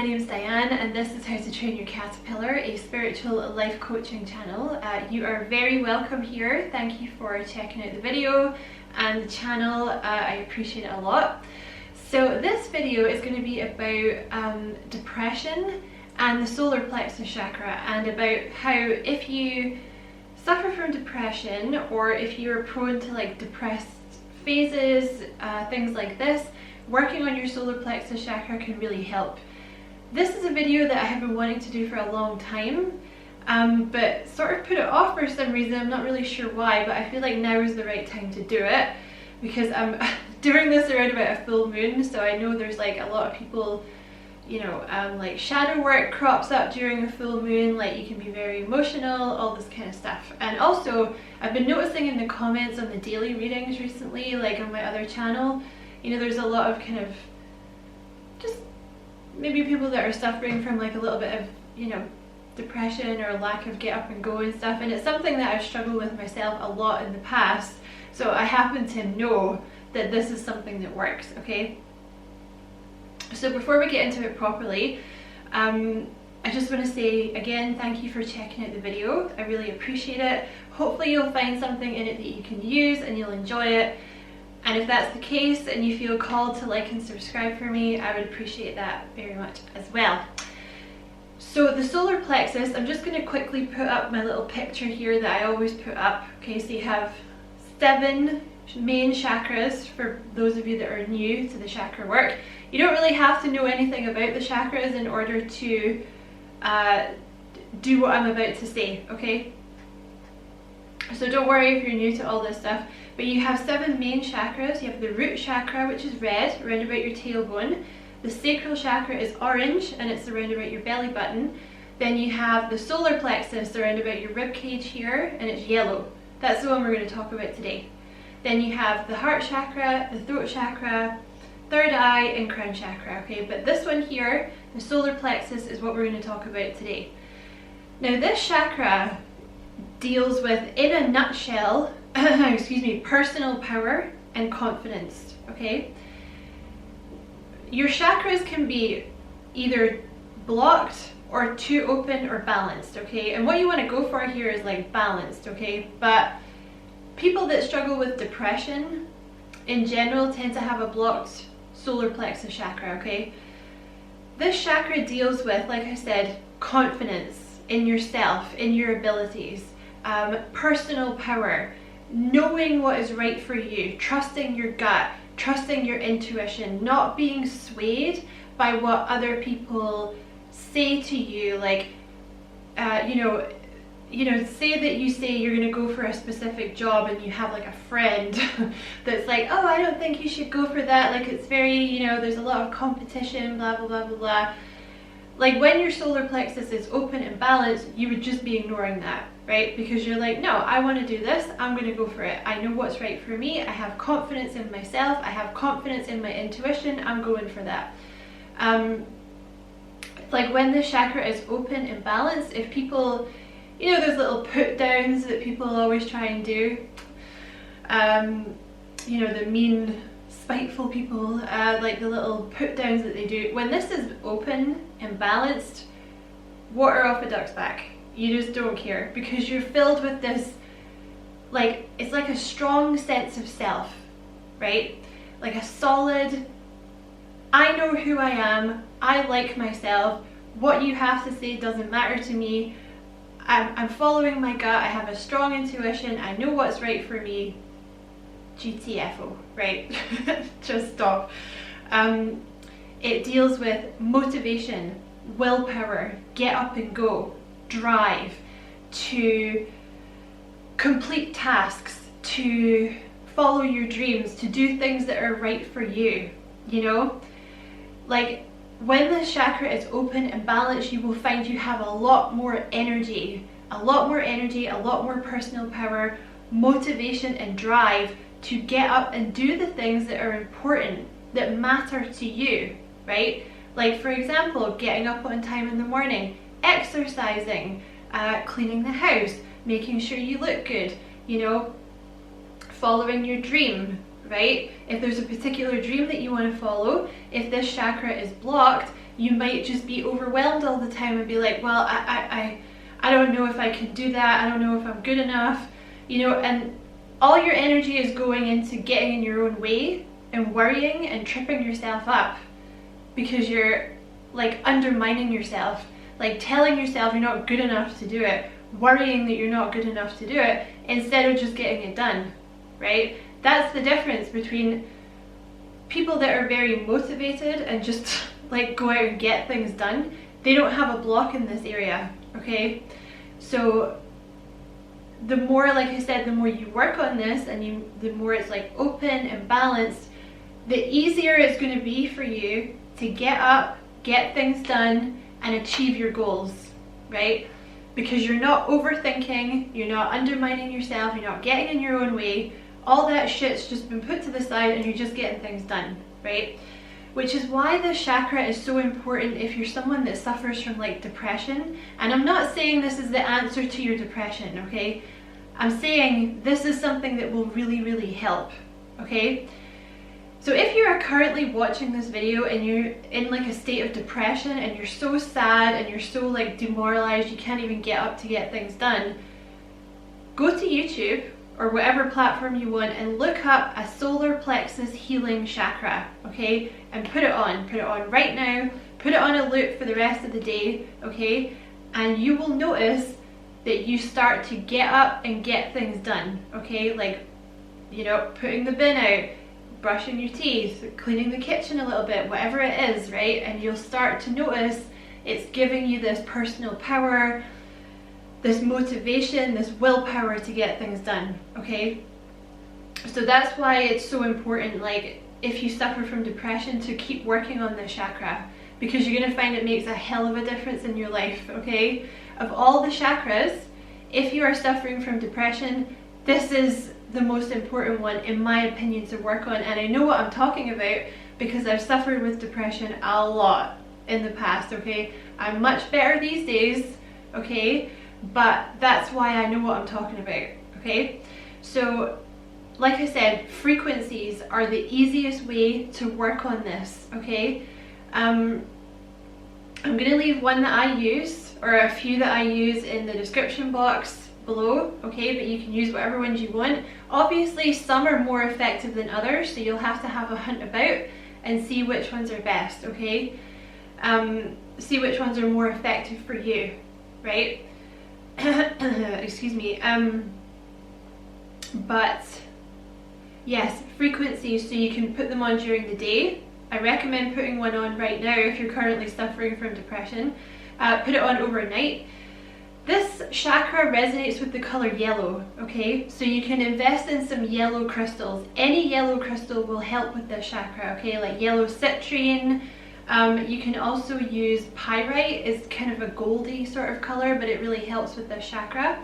my name is Diane and this is How to Train Your Caterpillar, a spiritual life coaching channel. You are very welcome here. Thank you for checking out the video and the channel. I appreciate it a lot. So this video is going to be about depression and the solar plexus chakra, and about how if you suffer from depression or if you're prone to like depressed phases, things like this, working on your solar plexus chakra can really help. This is a video that I have been wanting to do for a long time, but sort of put it off for some reason. I'm not really sure why, but I feel like now is the right time to do it because I'm doing this around about a full moon, so I know there's like a lot of people, you know, like shadow work crops up during a full moon, like you can be very emotional, all this kind of stuff. And also I've been noticing in the comments on the daily readings recently, like on my other channel, you know, there's a lot of kind of just maybe people that are suffering from like a little bit of, you know, depression or lack of get up and go and stuff, and it's something that I've struggled with myself a lot in the past, so I happen to know that this is something that works, okay? So before we get into it properly, I just want to say again, thank you for checking out the video. I really appreciate it. Hopefully you'll find something in it that you can use and you'll enjoy it. And if that's the case and you feel called to like and subscribe for me, I would appreciate that very much as well. So the solar plexus, I'm just going to quickly put up my little picture here that I always put up. Okay, so you have 7 main chakras for those of you that are new to the chakra work. You don't really have to know anything about the chakras in order to do what I'm about to say, okay? So don't worry if you're new to all this stuff, but you have 7 main chakras. You have the root chakra, which is red, around about your tailbone. The sacral chakra is orange, and it's around about your belly button. Then you have the solar plexus around about your rib cage here, and it's yellow. That's the one we're going to talk about today. Then you have the heart chakra, the throat chakra, third eye, and crown chakra, okay? But this one here, the solar plexus, is what we're going to talk about today. Now this chakra deals with, in a nutshell, excuse me, personal power and confidence, okay? Your chakras can be either blocked or too open or balanced, okay? And what you want to go for here is like balanced, okay? But people that struggle with depression in general tend to have a blocked solar plexus chakra, okay? This chakra deals with, like I said, confidence in yourself, in your abilities, personal power, knowing what is right for you, trusting your gut, trusting your intuition, not being swayed by what other people say to you, like, say that you say you're going to go for a specific job and you have like a friend that's like, oh, I don't think you should go for that, like it's very, you know, there's a lot of competition, blah blah blah blah blah. Like when your solar plexus is open and balanced, you would just be ignoring that, right? Because you're like, no, I want to do this, I'm going to go for it, I know what's right for me, I have confidence in myself, I have confidence in my intuition, I'm going for that. Like when the chakra is open and balanced, if people, you know, those little put downs that people always try and do, you know, the mean, spiteful people, like the little put downs that they do, when this is open and balanced, water off a duck's back. You just don't care because you're filled with this, like, it's like a strong sense of self, right? Like a solid, I know who I am, I like myself, what you have to say doesn't matter to me, I'm following my gut, I have a strong intuition, I know what's right for me, GTFO, right? Just stop. It deals with motivation, willpower, get up and go, drive, to complete tasks, to follow your dreams, to do things that are right for you, you know? Like when the chakra is open and balanced, you will find you have a lot more energy, a lot more personal power, motivation and drive to get up and do the things that are important, that matter to you, right? Like for example, getting up on time in the morning, exercising, cleaning the house, making sure you look good, you know, following your dream, right? If there's a particular dream that you want to follow, if this chakra is blocked, you might just be overwhelmed all the time and be like, well, I don't know if I can do that, I don't know if I'm good enough, you know, and all your energy is going into getting in your own way and worrying and tripping yourself up because you're like undermining yourself, like telling yourself you're not good enough to do it, worrying that you're not good enough to do it, instead of just getting it done, right? That's the difference between people that are very motivated and just like go out and get things done. They don't have a block in this area, okay? So the more, like I said, the more you work on this and the more it's like open and balanced, the easier it's going to be for you to get up, get things done, and achieve your goals, right? Because you're not overthinking, you're not undermining yourself, you're not getting in your own way. All that shit's just been put to the side and you're just getting things done, right? Which is why this chakra is so important if you're someone that suffers from like depression. And I'm not saying this is the answer to your depression, okay? I'm saying this is something that will really, really help, okay? So if you are currently watching this video and you're in like a state of depression and you're so sad and you're so like demoralized you can't even get up to get things done, go to YouTube or whatever platform you want and look up a solar plexus healing chakra, okay? And put it on right now, put it on a loop for the rest of the day, okay? And you will notice that you start to get up and get things done, okay? Like, you know, putting the bin out, brushing your teeth, cleaning the kitchen a little bit, whatever it is, right? And you'll start to notice it's giving you this personal power, this motivation, this willpower to get things done, okay? So that's why it's so important, like, if you suffer from depression, to keep working on this chakra, because you're gonna find it makes a hell of a difference in your life, okay? Of all the chakras, if you are suffering from depression, this is the most important one, in my opinion, to work on. And I know what I'm talking about because I've suffered with depression a lot in the past, okay? I'm much better these days, okay? But that's why I know what I'm talking about, okay? So, like I said, frequencies are the easiest way to work on this, okay? I'm gonna leave one that I use, or a few that I use, in the description box below, okay? But you can use whatever ones you want. Obviously, some are more effective than others, so you'll have to have a hunt about and see which ones are best, okay? See which ones are more effective for you, right? Excuse me. But yes, frequencies, so you can put them on during the day. I recommend putting one on right now if you're currently suffering from depression. Put it on overnight. This chakra resonates with the color yellow, okay? So you can invest in some yellow crystals. Any yellow crystal will help with this chakra, okay? Like yellow citrine. You can also use pyrite. It's kind of a goldy sort of color, but it really helps with this chakra.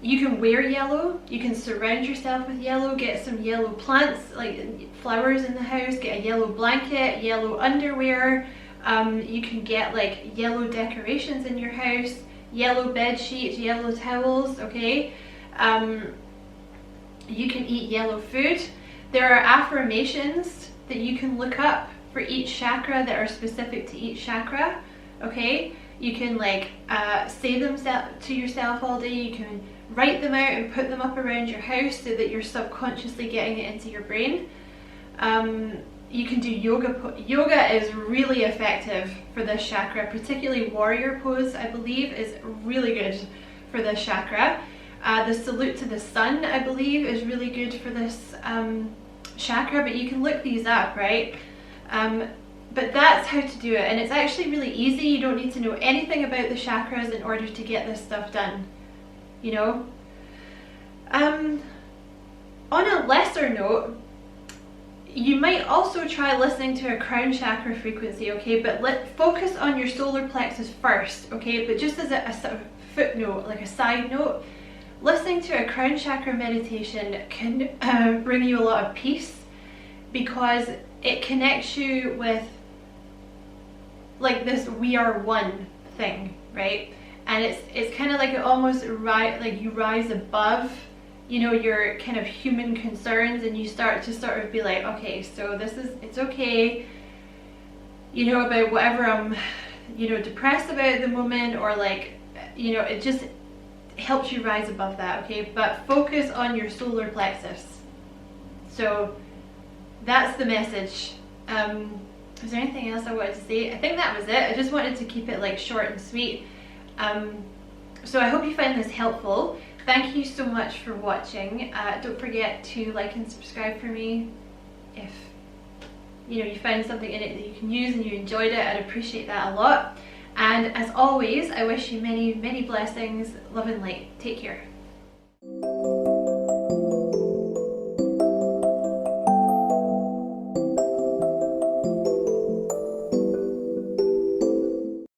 You can wear yellow. You can surround yourself with yellow. Get some yellow plants, like flowers in the house. Get a yellow blanket, yellow underwear. You can get like yellow decorations in your house. Yellow bed sheets, yellow towels, okay? You can eat yellow food. There are affirmations that you can look up for each chakra that are specific to each chakra, okay? You can like say them to yourself all day. You can write them out and put them up around your house so that you're subconsciously getting it into your brain. You can do yoga. Yoga is really effective for this chakra, particularly warrior pose, I believe, is really good for this chakra. The salute to the sun, I believe, is really good for this chakra, but you can look these up, right? But that's how to do it, and it's actually really easy. You don't need to know anything about the chakras in order to get this stuff done, you know? On a lesser note, you might also try listening to a crown chakra frequency, okay? But focus on your solar plexus first, okay? But just as a sort of footnote, like a side note, listening to a crown chakra meditation can bring you a lot of peace, because it connects you with like this we are one thing, right? And it's kind of like it almost like you rise above, you know, your kind of human concerns, and you start to sort of be like, okay, so it's okay, you know, about whatever I'm, you know, depressed about at the moment, or like, you know, it just helps you rise above that, okay? But focus on your solar plexus. So that's the message. Is there anything else I wanted to say? I think that was it. I just wanted to keep it like short and sweet. So I hope you find this helpful. Thank you so much for watching. Don't forget to like and subscribe for me if you know you find something in it that you can use and you enjoyed it. I'd appreciate that a lot. And as always, I wish you many, many blessings, love and light. Take care.